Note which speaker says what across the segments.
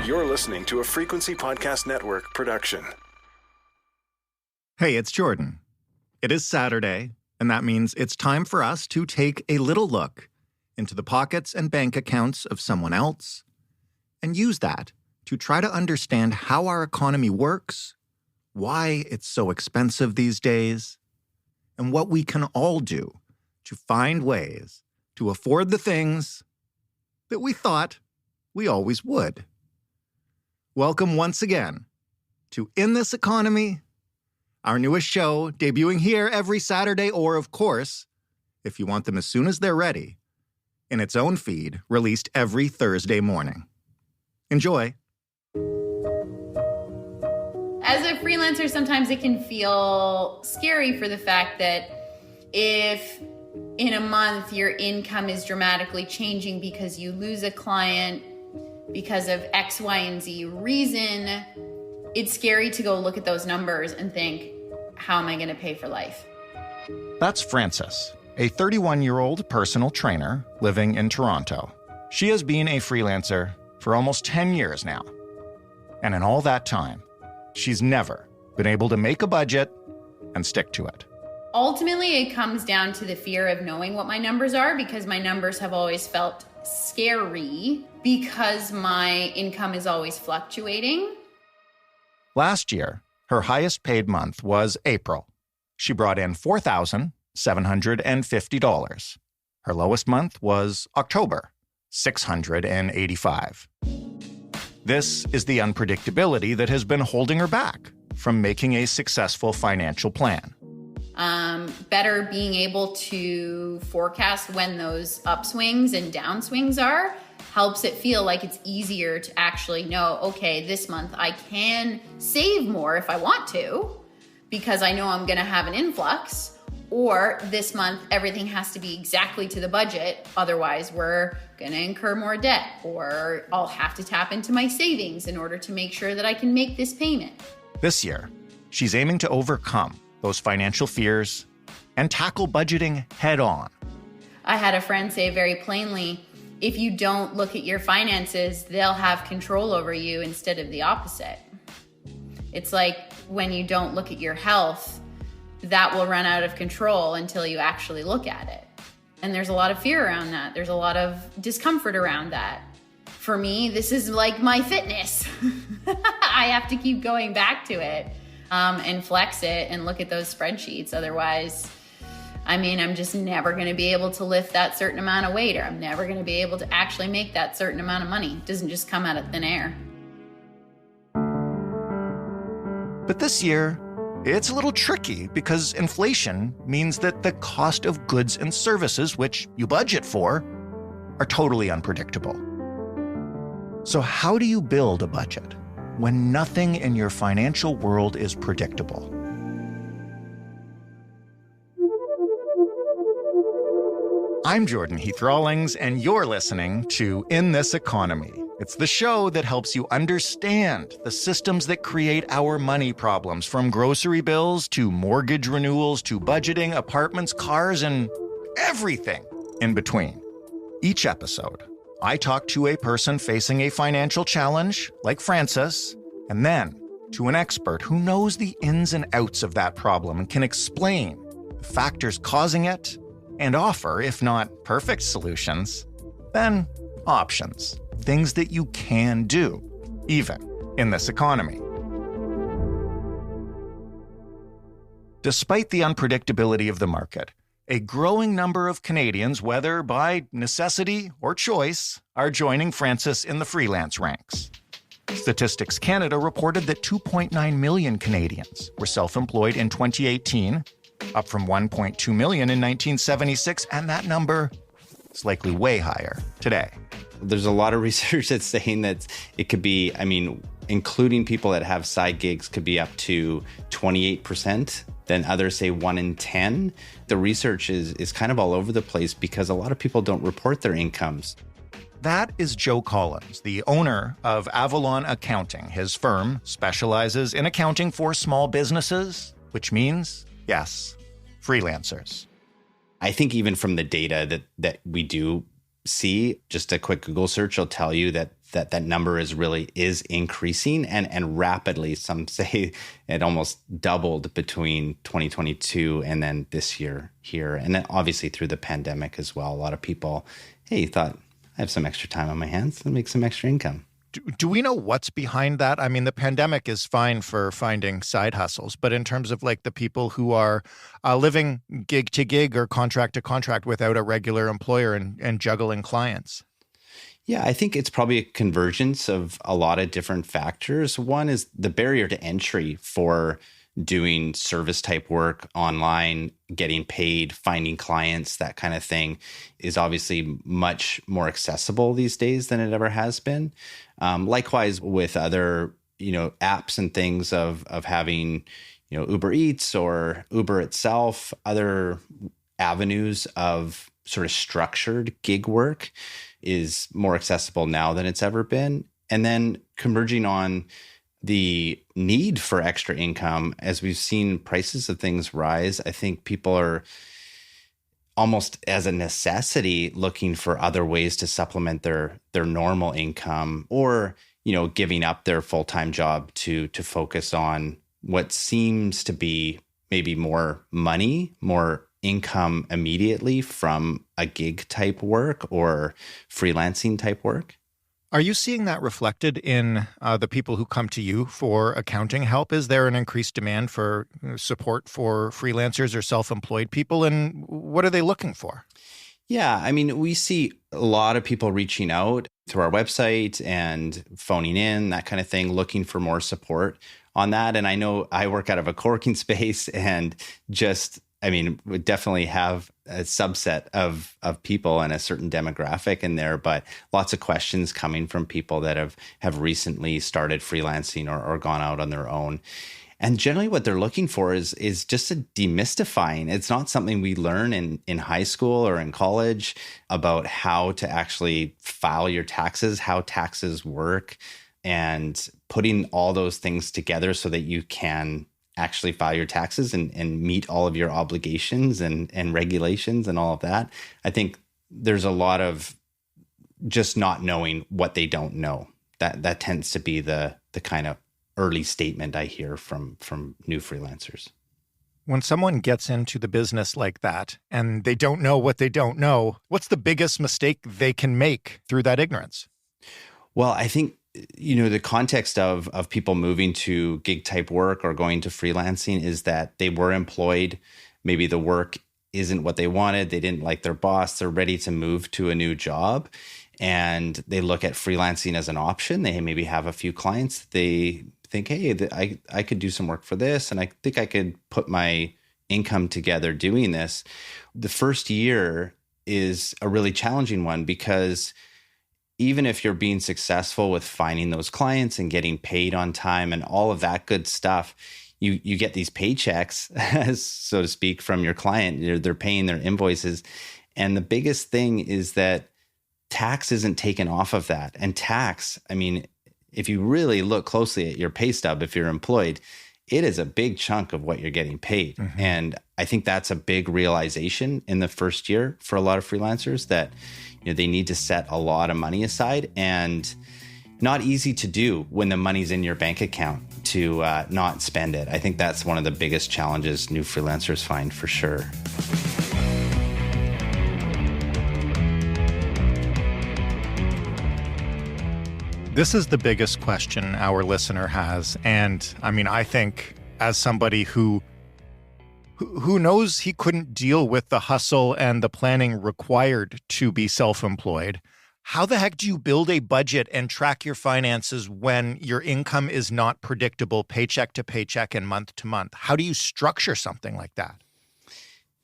Speaker 1: You're listening to a Frequency Podcast Network production.
Speaker 2: Hey, it's Jordan. It is Saturday, and that means it's time for us to take a little look into the pockets and bank accounts of someone else and use that to try to understand how our economy works, why it's so expensive these days, and what we can all do to find ways to afford the things that we thought we always would. Welcome once again to In This Economy, our newest show debuting here every Saturday, or of course, if you want them as soon as they're ready, in its own feed, released every Thursday morning. Enjoy.
Speaker 3: As a freelancer, sometimes it can feel scary for the fact that if in a month your income is dramatically changing because you lose a client because of X, Y, and Z reason, it's scary to go look at those numbers and think, how am I going to pay for life?
Speaker 2: That's Frances, a 31-year-old personal trainer living in Toronto. She has been a freelancer for almost 10 years now. And in all that time, she's never been able to make a budget and stick to it.
Speaker 3: Ultimately, it comes down to the fear of knowing what my numbers are, because my numbers have always felt scary because my income is always fluctuating.
Speaker 2: Last year, her highest paid month was April. She brought in $4,750. Her lowest month was October, $685. This is the unpredictability that has been holding her back from making a successful financial plan.
Speaker 3: Better being able to forecast when those upswings and downswings are helps it feel like it's easier to actually know, okay, this month I can save more if I want to, because I know I'm going to have an influx, or this month everything has to be exactly to the budget. Otherwise, we're going to incur more debt, or I'll have to tap into my savings in order to make sure that I can make this payment.
Speaker 2: This year, she's aiming to overcome those financial fears and tackle budgeting head on.
Speaker 3: I had a friend say very plainly, if you don't look at your finances, they'll have control over you instead of the opposite. It's like when you don't look at your health, that will run out of control until you actually look at it. And there's a lot of fear around that. There's a lot of discomfort around that. For me, this is like my fitness. I have to keep going back to it and flex it and look at those spreadsheets. Otherwise, I'm just never going to be able to lift that certain amount of weight, or I'm never going to be able to actually make that certain amount of money. It doesn't just come out of thin air.
Speaker 2: But this year, it's a little tricky because inflation means that the cost of goods and services, which you budget for, are totally unpredictable. So how do you build a budget when nothing in your financial world is predictable? I'm Jordan Heath Rawlings, and you're listening to In This Economy. It's the show that helps you understand the systems that create our money problems, from grocery bills to mortgage renewals to budgeting, apartments, cars, and everything in between. Each episode, I talk to a person facing a financial challenge, like Frances, and then to an expert who knows the ins and outs of that problem and can explain the factors causing it and offer, if not perfect solutions, then options, things that you can do, even in this economy. Despite the unpredictability of the market, a growing number of Canadians, whether by necessity or choice, are joining Frances in the freelance ranks. Statistics Canada reported that 2.9 million Canadians were self-employed in 2018, up from 1.2 million in 1976, and that number is likely way higher today.
Speaker 4: There's a lot of research that's saying that it could be, including people that have side gigs, could be up to 28%. Then others say 1 in 10. The research is kind of all over the place because a lot of people don't report their incomes.
Speaker 2: That is Joe Collins, the owner of Avalon Accounting. His firm specializes in accounting for small businesses, which means, yes, freelancers.
Speaker 4: I think even from the data that we do see, just a quick Google search will tell you that that number is increasing and rapidly. Some say it almost doubled between 2022 and then this year here. And then obviously through the pandemic as well. A lot of people, hey, thought I have some extra time on my hands and make some extra income.
Speaker 2: Do we know what's behind that? I mean, the pandemic is fine for finding side hustles, but in terms of like the people who are living gig to gig or contract to contract without a regular employer and juggling clients.
Speaker 4: Yeah, I think it's probably a convergence of a lot of different factors. One is the barrier to entry for doing service type work online, getting paid, finding clients, that kind of thing is obviously much more accessible these days than it ever has been. Likewise with other, apps and things of having, Uber Eats or Uber itself, other avenues of sort of structured gig work is more accessible now than it's ever been. And then converging on the need for extra income, as we've seen prices of things rise, I think people are almost as a necessity looking for other ways to supplement their normal income, or, giving up their full-time job to focus on what seems to be maybe more money, more income immediately from a gig type work or freelancing type work.
Speaker 2: Are you seeing that reflected in the people who come to you for accounting help? Is there an increased demand for support for freelancers or self-employed people? And what are they looking for?
Speaker 4: Yeah, I mean, we see a lot of people reaching out through our website and phoning in, that kind of thing, looking for more support on that. And I know I work out of a co-working space and we definitely have a subset of people and a certain demographic in there, but lots of questions coming from people that have recently started freelancing or gone out on their own. And generally what they're looking for is just a demystifying. It's not something we learn in high school or in college about how to actually file your taxes, how taxes work, and putting all those things together so that you can actually file your taxes and meet all of your obligations and regulations and all of that. I think there's a lot of just not knowing what they don't know. That tends to be the kind of early statement I hear from new freelancers.
Speaker 2: When someone gets into the business like that and they don't know what they don't know, what's the biggest mistake they can make through that ignorance?
Speaker 4: Well, I think the context of people moving to gig type work or going to freelancing is that they were employed. Maybe the work isn't what they wanted. They didn't like their boss. They're ready to move to a new job. And they look at freelancing as an option. They maybe have a few clients. They think, hey, I could do some work for this. And I think I could put my income together doing this. The first year is a really challenging one because even if you're being successful with finding those clients and getting paid on time and all of that good stuff, you get these paychecks, so to speak, from your client. They're paying their invoices. And the biggest thing is that tax isn't taken off of that. And tax, I mean, if you really look closely at your pay stub, if you're employed, it is a big chunk of what you're getting paid. Mm-hmm. And I think that's a big realization in the first year for a lot of freelancers that they need to set a lot of money aside, and not easy to do when the money's in your bank account to not spend it. I think that's one of the biggest challenges new freelancers find for sure.
Speaker 2: This is the biggest question our listener has. And I mean, I think as somebody who knows he couldn't deal with the hustle and the planning required to be self-employed, how the heck do you build a budget and track your finances when your income is not predictable paycheck to paycheck and month to month? How do you structure something like that?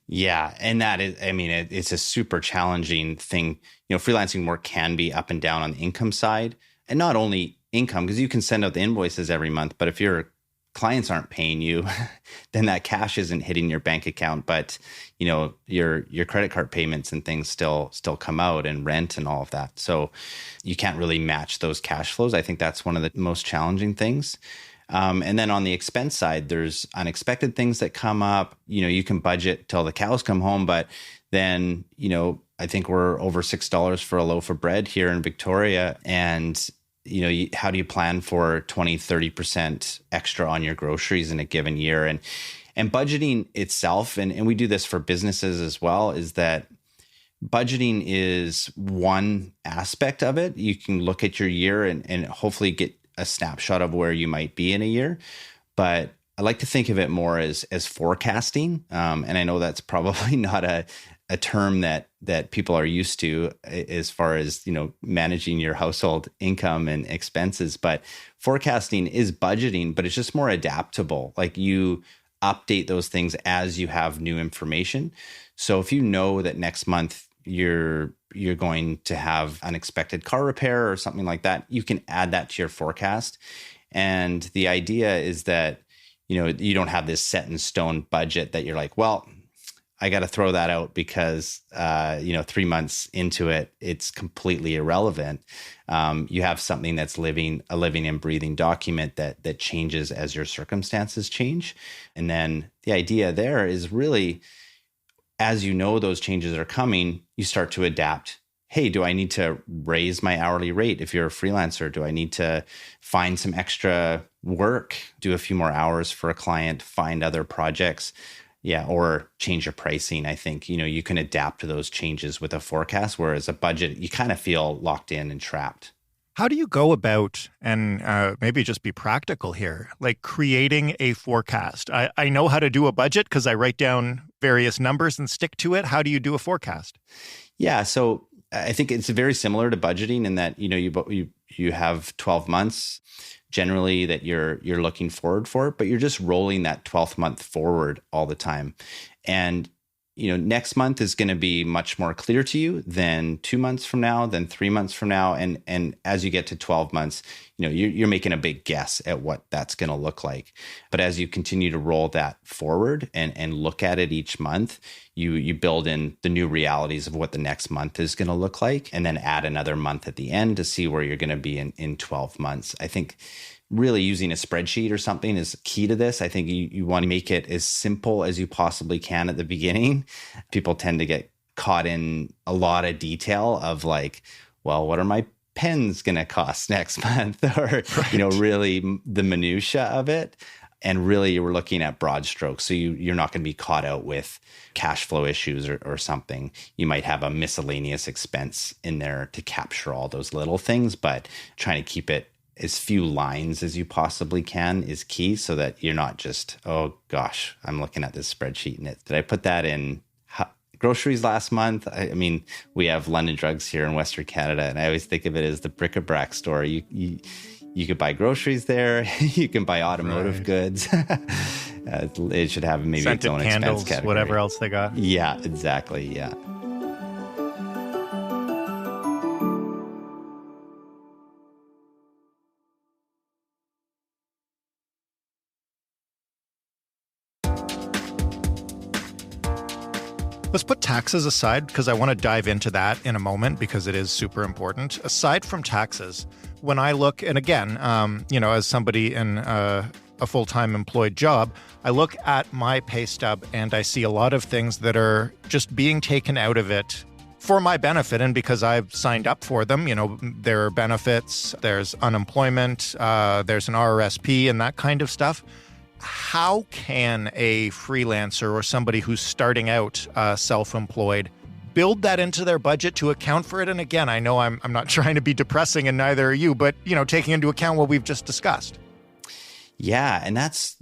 Speaker 4: Yeah. And that is, I mean, it's a super challenging thing. Freelancing work can be up and down on the income side, and not only income, because you can send out the invoices every month, but if your clients aren't paying you, then that cash isn't hitting your bank account, but your credit card payments and things still come out, and rent and all of that. So you can't really match those cash flows. I think that's one of the most challenging things. And then on the expense side, there's unexpected things that come up. You can budget till the cows come home, but then, I think we're over $6 for a loaf of bread here in Victoria. And how do you plan for 20, 30% extra on your groceries in a given year? And budgeting itself, and we do this for businesses as well, is that budgeting is one aspect of it. You can look at your year and hopefully get a snapshot of where you might be in a year. But I like to think of it more as forecasting. And I know that's probably not a term that people are used to as far as, managing your household income and expenses. But forecasting is budgeting, but it's just more adaptable. Like you update those things as you have new information. So if you know that next month you're going to have unexpected car repair or something like that, you can add that to your forecast. And the idea is that, you don't have this set in stone budget that you're like, well, I got to throw that out because, 3 months into it, it's completely irrelevant. You have something that's a living and breathing document that changes as your circumstances change. And then the idea there is really, as you know those changes are coming, you start to adapt. Hey, do I need to raise my hourly rate? If you're a freelancer, do I need to find some extra work, do a few more hours for a client, find other projects? Yeah, or change your pricing. I think, you can adapt to those changes with a forecast, whereas a budget, you kind of feel locked in and trapped.
Speaker 2: How do you go about, and maybe just be practical here, like creating a forecast? I know how to do a budget because I write down various numbers and stick to it. How do you do a forecast?
Speaker 4: Yeah, so I think it's very similar to budgeting in that, you have 12 months generally that you're looking forward for, but you're just rolling that 12th month forward all the time. And next month is going to be much more clear to you than 2 months from now, than 3 months from now. And as you get to 12 months, you're making a big guess at what that's going to look like. But as you continue to roll that forward and look at it each month, you build in the new realities of what the next month is going to look like, and then add another month at the end to see where you're going to be in 12 months. I think really using a spreadsheet or something is key to this. I think you want to make it as simple as you possibly can at the beginning. People tend to get caught in a lot of detail of like, well, what are my pens going to cost next month? Or,
Speaker 2: Right.
Speaker 4: Really the minutia of it. And really you were looking at broad strokes. So you're not going to be caught out with cash flow issues or something. You might have a miscellaneous expense in there to capture all those little things, but trying to keep it as few lines as you possibly can is key, so that you're not just, oh gosh, I'm looking at this spreadsheet and did I put that in groceries last month? I mean, we have London Drugs here in Western Canada, and I always think of it as the bric-a-brac store. You could buy groceries there. You can buy automotive goods. It should have maybe
Speaker 2: Scented
Speaker 4: its own
Speaker 2: candles,
Speaker 4: expense category.
Speaker 2: whatever else they got.
Speaker 4: Yeah, exactly. Yeah.
Speaker 2: Let's put taxes aside because I want to dive into that in a moment because it is super important. Aside from taxes, when I look, and again, as somebody in a full-time employed job, I look at my pay stub and I see a lot of things that are just being taken out of it for my benefit and because I've signed up for them. There are benefits, there's unemployment, there's an RRSP and that kind of stuff. How can a freelancer or somebody who's starting out self-employed build that into their budget to account for it? And again, I know I'm not trying to be depressing, and neither are you, but taking into account what we've just discussed.
Speaker 4: Yeah, and that's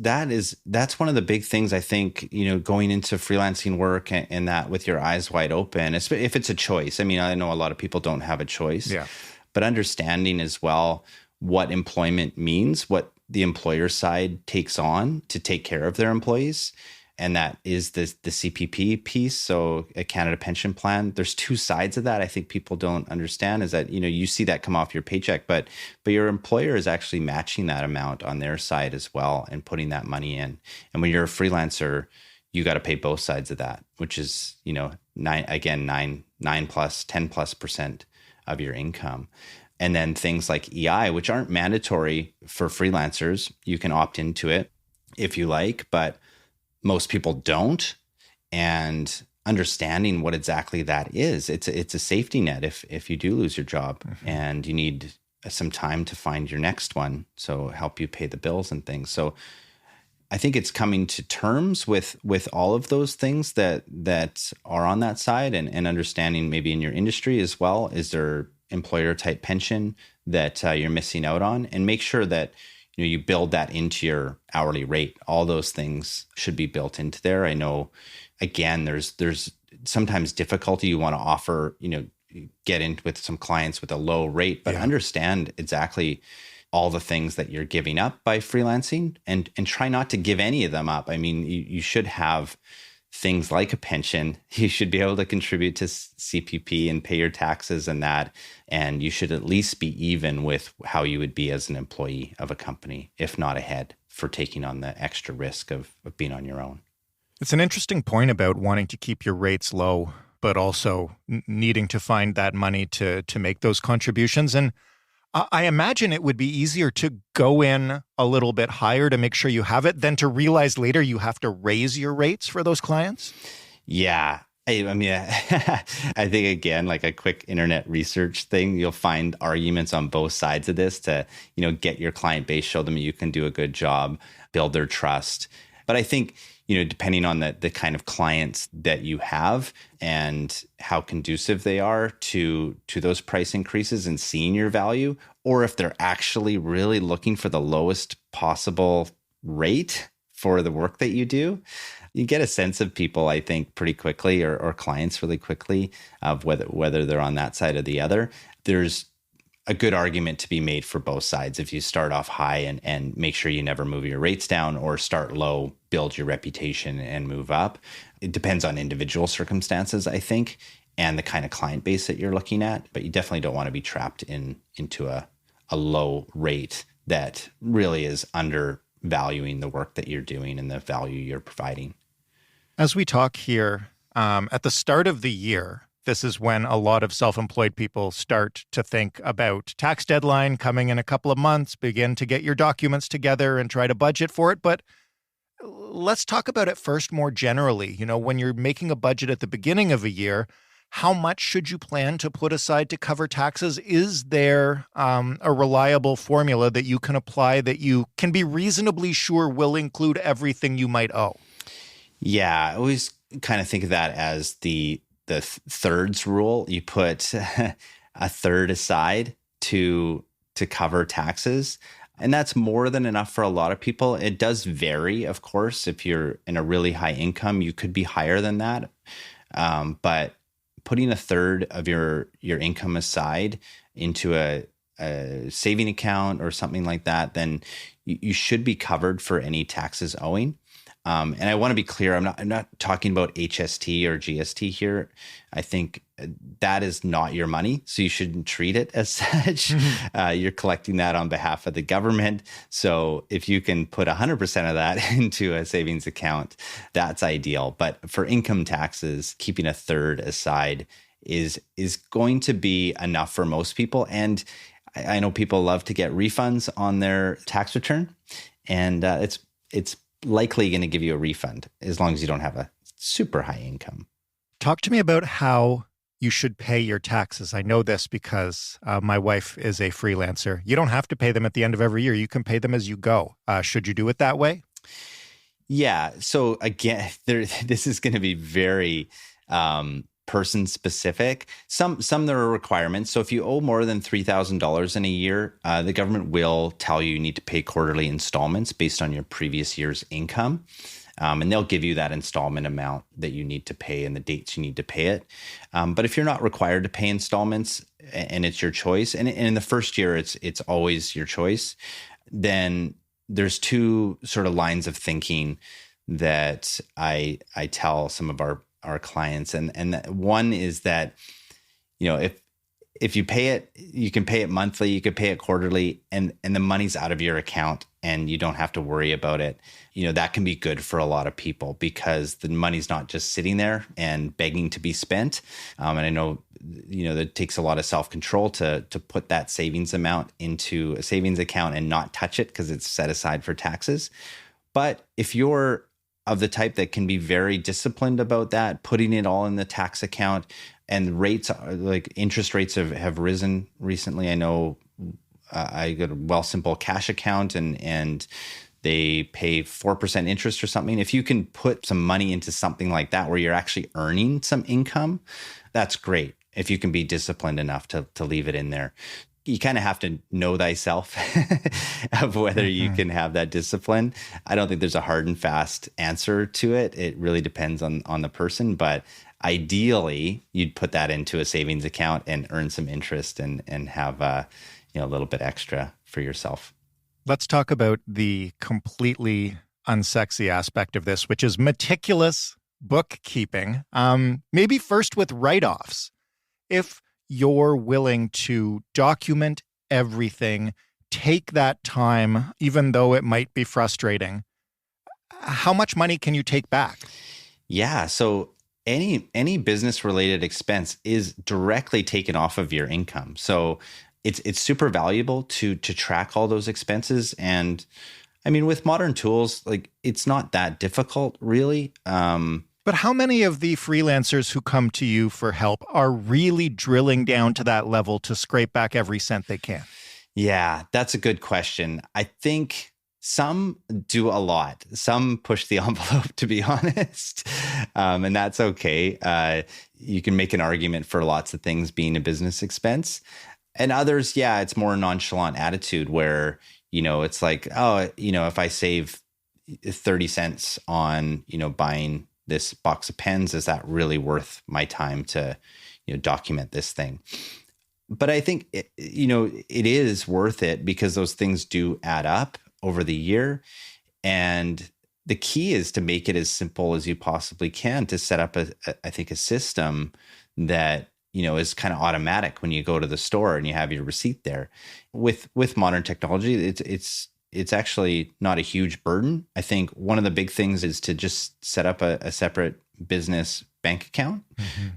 Speaker 4: one of the big things I think, going into freelancing work and that with your eyes wide open, if it's a choice. I mean, I know a lot of people don't have a choice.
Speaker 2: Yeah.
Speaker 4: But understanding as well what employment means, what the employer side takes on to take care of their employees. And that is the CPP piece. So a Canada pension plan, there's two sides of that. I think people don't understand is that, you see that come off your paycheck, but your employer is actually matching that amount on their side as well and putting that money in. And when you're a freelancer, you got to pay both sides of that, which is, 10+% of your income. And then things like EI, which aren't mandatory for freelancers. You can opt into it if you like, but most people don't. And understanding what exactly that is, it's a safety net if you do lose your job and you need some time to find your next one. So help you pay the bills and things. So I think it's coming to terms with all of those things that are on that side, and understanding maybe in your industry as well. Is there employer type pension that you're missing out on? And make sure that you build that into your hourly rate. All those things should be built into there. I know, again, there's sometimes difficulty. You want to offer, get in with some clients with a low rate, but understand exactly all the things that you're giving up by freelancing, and try not to give any of them up. I mean, you should have things like a pension. You should be able to contribute to CPP and pay your taxes and that. And you should at least be even with how you would be as an employee of a company, if not ahead, for taking on the extra risk of being on your own.
Speaker 2: It's an interesting point about wanting to keep your rates low, but also needing to find that money to make those contributions. And I imagine it would be easier to go in a little bit higher to make sure you have it than to realize later you have to raise your rates for those clients.
Speaker 4: Yeah. I mean, I think, again, like a quick internet research thing, you'll find arguments on both sides of this to, get your client base, show them you can do a good job, build their trust. But I think, depending on the kind of clients that you have and how conducive they are to those price increases and seeing your value, or if they're actually really looking for the lowest possible rate for the work that you do, you get a sense of people, I think, pretty quickly, or clients really quickly, of whether they're on that side or the other. There's a good argument to be made for both sides. If you start off high and make sure you never move your rates down, or start low, build your reputation and move up. It depends on individual circumstances, I think, and the kind of client base that you're looking at. But you definitely don't want to be trapped into a low rate that really is undervaluing the work that you're doing and the value you're providing.
Speaker 2: As we talk here, at the start of the year, this is when a lot of self-employed people start to think about tax deadline coming in a couple of months, begin to get your documents together and try to budget for it. But let's talk about it first more generally. When you're making a budget at the beginning of a year, how much should you plan to put aside to cover taxes? Is there a reliable formula that you can apply that you can be reasonably sure will include everything you might owe?
Speaker 4: Yeah, I always kind of think of that as the thirds rule. You put a third aside to cover taxes. And that's more than enough for a lot of people. It does vary, of course. If you're in a really high income, you could be higher than that. But putting a third of your income aside into a saving account or something like that, then you should be covered for any taxes owing. And I want to be clear, I'm not talking about HST or GST here. I think that is not your money, so you shouldn't treat it as such. You're collecting that on behalf of the government. So if you can put 100% of that into a savings account, that's ideal. But for income taxes, keeping a third aside is going to be enough for most people. And I know people love to get refunds on their tax return, and it's likely going to give you a refund as long as you don't have a super high income.
Speaker 2: Talk to me about how you should pay your taxes. I know this because my wife is a freelancer. You don't have to pay them at the end of every year. You can pay them as you go. Should you do it that way?
Speaker 4: Yeah. So again, this is going to be very person specific. Some there are requirements. So if you owe more than $3,000 in a year, the government will tell you need to pay quarterly installments based on your previous year's income. And they'll give you that installment amount that you need to pay and the dates you need to pay it. But if you're not required to pay installments and it's your choice, and in the first year, it's always your choice, then there's two sort of lines of thinking that I tell some of our clients. And one is that, if you pay it, you can pay it monthly, you could pay it quarterly, and the money's out of your account and you don't have to worry about it. That can be good for a lot of people because the money's not just sitting there and begging to be spent. And I know, that takes a lot of self-control to put that savings amount into a savings account and not touch it because it's set aside for taxes. But if you're of the type that can be very disciplined about that, putting it all in the tax account, and rates, like interest rates have risen recently. I know I got a Wealthsimple cash account and they pay 4% interest or something. If you can put some money into something like that where you're actually earning some income, that's great. If you can be disciplined enough to leave it in there. You kind of have to know thyself of whether you can have that discipline. I don't think there's a hard and fast answer to it. It really depends on the person, but ideally you'd put that into a savings account and earn some interest and have a little bit extra for yourself.
Speaker 2: Let's talk about the completely unsexy aspect of this, which is meticulous bookkeeping. Maybe first with write-offs. If you're willing to document everything, take that time, even though it might be frustrating, how much money can you take back?
Speaker 4: Yeah. So any business-related expense is directly taken off of your income. So it's super valuable to track all those expenses. And I mean, with modern tools, like it's not that difficult, really.
Speaker 2: But how many of the freelancers who come to you for help are really drilling down to that level to scrape back every cent they can?
Speaker 4: Yeah, that's a good question. I think some do a lot. Some push the envelope, to be honest. And that's okay. You can make an argument for lots of things being a business expense. And others, yeah, it's more a nonchalant attitude where, it's like, if I save 30 cents on, buying this box of pens, is that really worth my time to, document this thing? But I think, it is worth it because those things do add up over the year. And the key is to make it as simple as you possibly can to set up a system that, is kind of automatic when you go to the store and you have your receipt there. With modern technology, it's actually not a huge burden. I think one of the big things is to just set up a separate business bank account.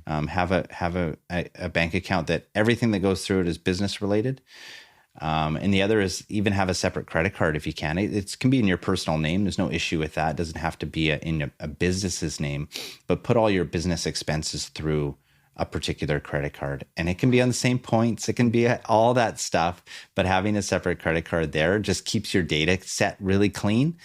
Speaker 4: Have a bank account that everything that goes through it is business related. And the other is even have a separate credit card if you can. It can be in your personal name. There's no issue with that. It doesn't have to be in a business's name, but put all your business expenses through a particular credit card. And it can be on the same points. It can be all that stuff, but having a separate credit card there just keeps your data set really clean.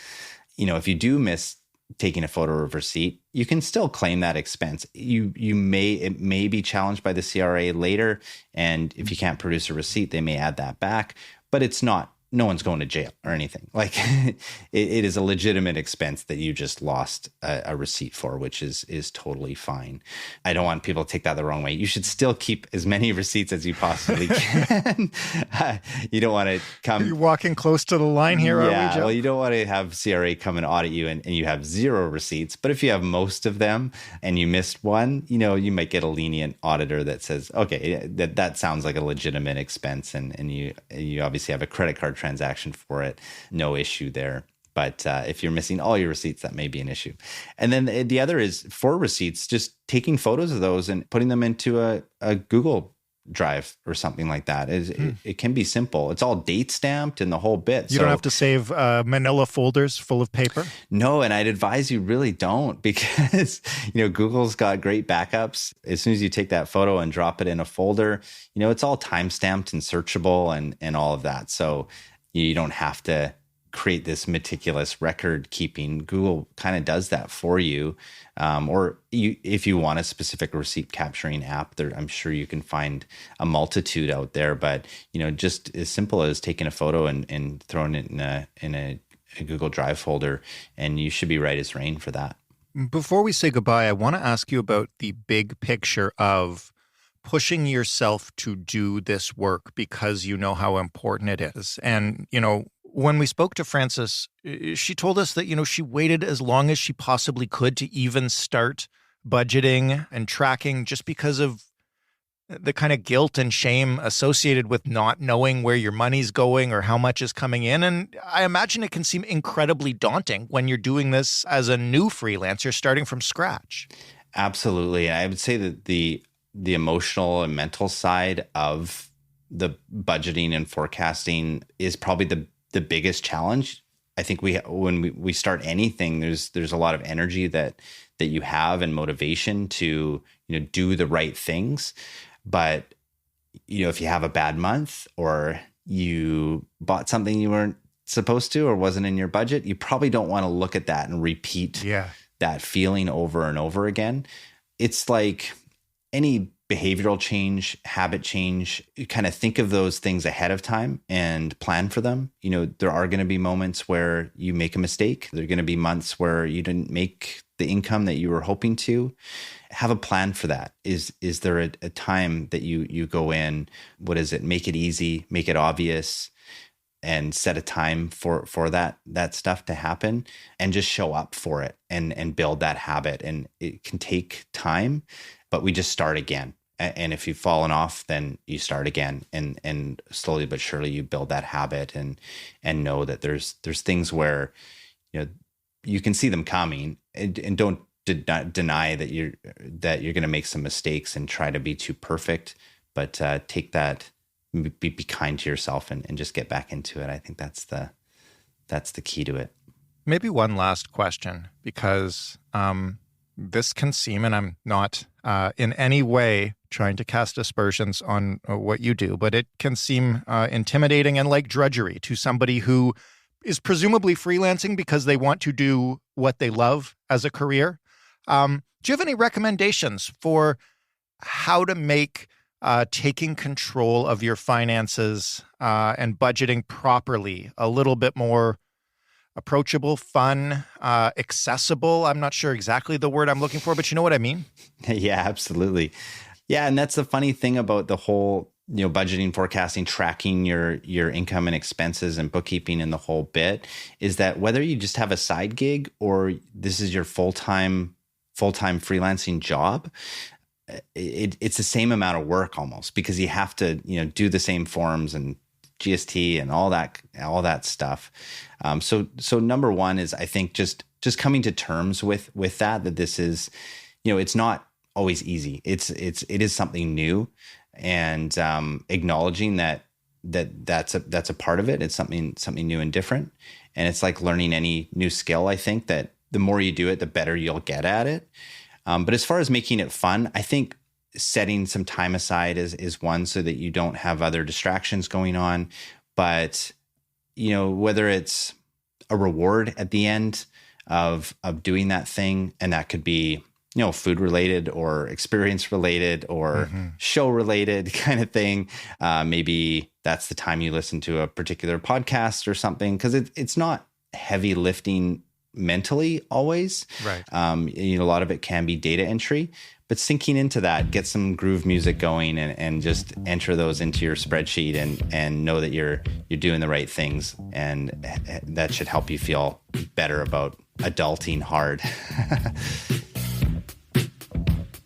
Speaker 4: If you do miss taking a photo of receipt, you can still claim that expense. It may be challenged by the CRA later. And if you can't produce a receipt, they may add that back, but no one's going to jail or anything. Like it is a legitimate expense that you just lost a receipt for, which is totally fine. I don't want people to take that the wrong way. You should still keep as many receipts as you possibly can. You don't want to come.
Speaker 2: Are you walking close to the line here?
Speaker 4: Yeah,
Speaker 2: are we, Joe?
Speaker 4: well, you don't want to have CRA come and audit you and you have zero receipts. But if you have most of them and you missed one, you might get a lenient auditor that says, okay, that sounds like a legitimate expense. And you obviously have a credit card transaction for it. No issue there. But if you're missing all your receipts, that may be an issue. And then the other is for receipts, just taking photos of those and putting them into a Google Drive or something like that. It can be simple. It's all date stamped and the whole bit.
Speaker 2: You don't have to save manila folders full of paper?
Speaker 4: No, and I'd advise you really don't because, Google's got great backups. As soon as you take that photo and drop it in a folder, it's all time stamped and searchable and all of that. So you don't have to create this meticulous record keeping. Google kind of does that for you. If you want a specific receipt capturing app, I'm sure you can find a multitude out there, but just as simple as taking a photo and throwing it in a Google Drive folder, and you should be right as rain for that.
Speaker 2: Before we say goodbye, I want to ask you about the big picture of pushing yourself to do this work because you know how important it is. And, when we spoke to Frances, she told us that, she waited as long as she possibly could to even start budgeting and tracking just because of the kind of guilt and shame associated with not knowing where your money's going or how much is coming in. And I imagine it can seem incredibly daunting when you're doing this as a new freelancer starting from scratch.
Speaker 4: Absolutely. I would say that the emotional and mental side of the budgeting and forecasting is probably the biggest challenge. I think when we start anything, there's a lot of energy that you have and motivation to do the right things. But if you have a bad month or you bought something you weren't supposed to or wasn't in your budget, you probably don't want to look at that and repeat that feeling over and over again. It's like any behavioral change, habit change, you kind of think of those things ahead of time and plan for them. You know, there are going to be moments where you make a mistake. There are going to be months where you didn't make the income that you were hoping to. Have a plan for that. Is there a time that you go in? What is it? Make it easy, make it obvious, and set a time for that stuff to happen, and just show up for it and build that habit. And it can take time, but we just start again. And if you've fallen off, then you start again, and slowly but surely you build that habit and know that there's things where, you know, you can see them coming, and don't deny that you're going to make some mistakes and try to be too perfect, but take that, be kind to yourself and just get back into it. I think that's the key to it.
Speaker 2: Maybe one last question, because this can seem, and I'm not in any way trying to cast aspersions on what you do, but it can seem intimidating and like drudgery to somebody who is presumably freelancing because they want to do what they love as a career. Do you have any recommendations for how to make taking control of your finances and budgeting properly a little bit more approachable, fun, accessible? I'm not sure exactly the word I'm looking for, but you know what I mean?
Speaker 4: Yeah, absolutely. Yeah, and that's the funny thing about the whole, you know, budgeting, forecasting, tracking your income and expenses and bookkeeping and the whole bit, is that whether you just have a side gig or this is your full-time freelancing job, it's the same amount of work almost, because you have to, you know, do the same forms and GST and all that stuff. So number one is, I think, just coming to terms with that this is, you know, it's not always easy. It is something new, and acknowledging that's a part of it. It's something new and different. And it's like learning any new skill. I think that the more you do it, the better you'll get at it. But as far as making it fun, I think setting some time aside is one, so that you don't have other distractions going on. But, you know, whether it's a reward at the end of doing that thing, and that could be, you know, food related or experience related or show related kind of thing. Maybe that's the time you listen to a particular podcast or something, because it's not heavy lifting mentally always.
Speaker 2: Right.
Speaker 4: You know, a lot of it can be data entry, but sinking into that, get some groove music going and just enter those into your spreadsheet and know that you're doing the right things. And that should help you feel better about adulting hard.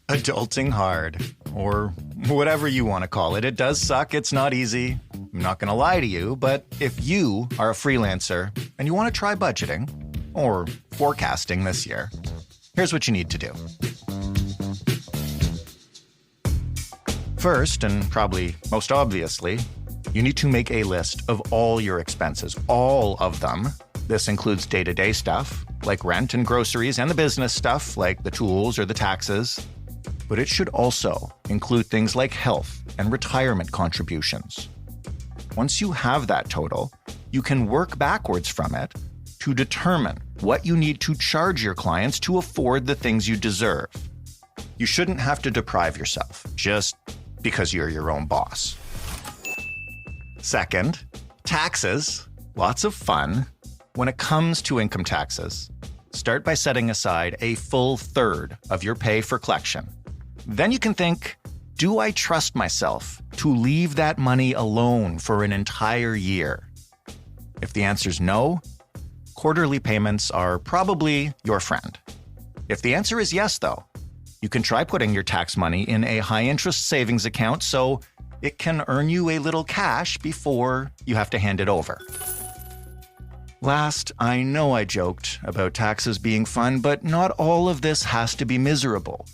Speaker 2: Adulting hard, or whatever you want to call it. It does suck. It's not easy. I'm not going to lie to you, but if you are a freelancer and you want to try budgeting or forecasting this year, here's what you need to do. First, and probably most obviously, you need to make a list of all your expenses, all of them. This includes day-to-day stuff, like rent and groceries, and the business stuff, like the tools or the taxes. But it should also include things like health and retirement contributions. Once you have that total, you can work backwards from it to determine what you need to charge your clients to afford the things you deserve. You shouldn't have to deprive yourself just because you're your own boss. Second, taxes. Lots of fun. When it comes to income taxes, start by setting aside a full third of your pay for collection. Then you can think, do I trust myself to leave that money alone for an entire year? If the answer's no, quarterly payments are probably your friend. If the answer is yes, though, you can try putting your tax money in a high-interest savings account so it can earn you a little cash before you have to hand it over. Last, I know I joked about taxes being fun, but not all of this has to be miserable.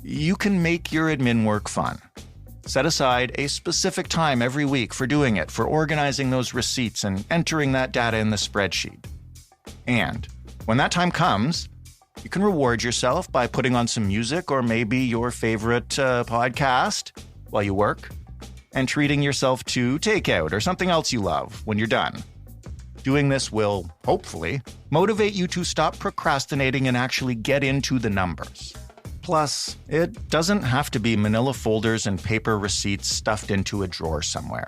Speaker 2: You can make your admin work fun. Set aside a specific time every week for doing it, for organizing those receipts and entering that data in the spreadsheet. And when that time comes, you can reward yourself by putting on some music or maybe your favorite podcast while you work. and treating yourself to takeout or something else you love when you're done. Doing this will, hopefully, motivate you to stop procrastinating and actually get into the numbers. Plus, it doesn't have to be manila folders and paper receipts stuffed into a drawer somewhere.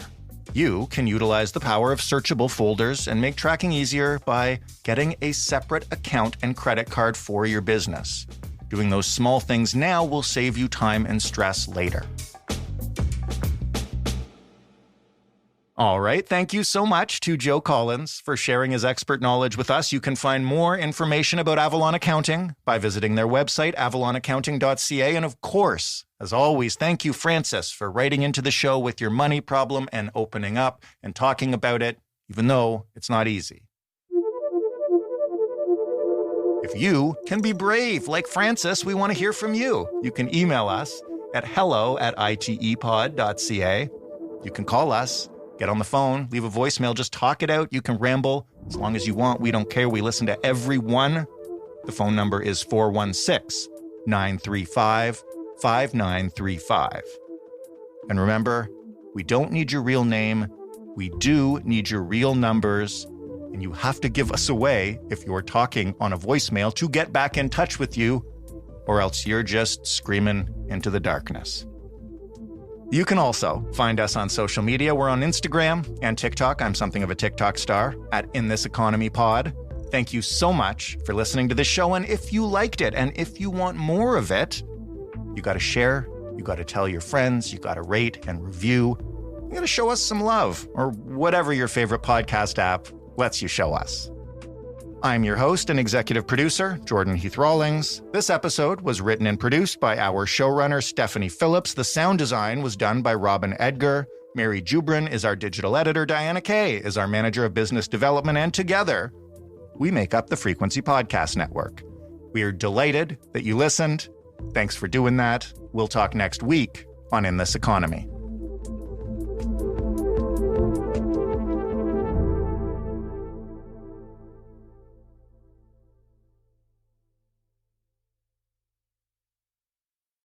Speaker 2: You can utilize the power of searchable folders and make tracking easier by getting a separate account and credit card for your business. Doing those small things now will save you time and stress later. All right, thank you so much to Joe Collins for sharing his expert knowledge with us. You can find more information about Avalon Accounting by visiting their website, avalonaccounting.ca. And of course, as always, thank you, Francis, for writing into the show with your money problem and opening up and talking about it, even though it's not easy. If you can be brave like Francis, we want to hear from you. You can email us at hello@itepod.ca. You can call us. Get on the phone, leave a voicemail, just talk it out. You can ramble as long as you want. We don't care. We listen to everyone. The phone number is 416-935-5935. And remember, we don't need your real name. We do need your real numbers. And you have to give us away if you're talking on a voicemail to get back in touch with you, or else you're just screaming into the darkness. You can also find us on social media. We're on Instagram and TikTok. I'm something of a TikTok star at In This Economy Pod. Thank you so much for listening to this show. And if you liked it and if you want more of it, you got to share, you got to tell your friends, you got to rate and review. You got to show us some love or whatever your favorite podcast app lets you show us. I'm your host and executive producer, Jordan Heath Rawlings. This episode was written and produced by our showrunner, Stephanie Phillips. The sound design was done by Robin Edgar. Mary Jubrin is our digital editor. Diana Kay is our manager of business development. And together, we make up the Frequency Podcast Network. We are delighted that you listened. Thanks for doing that. We'll talk next week on In This Economy.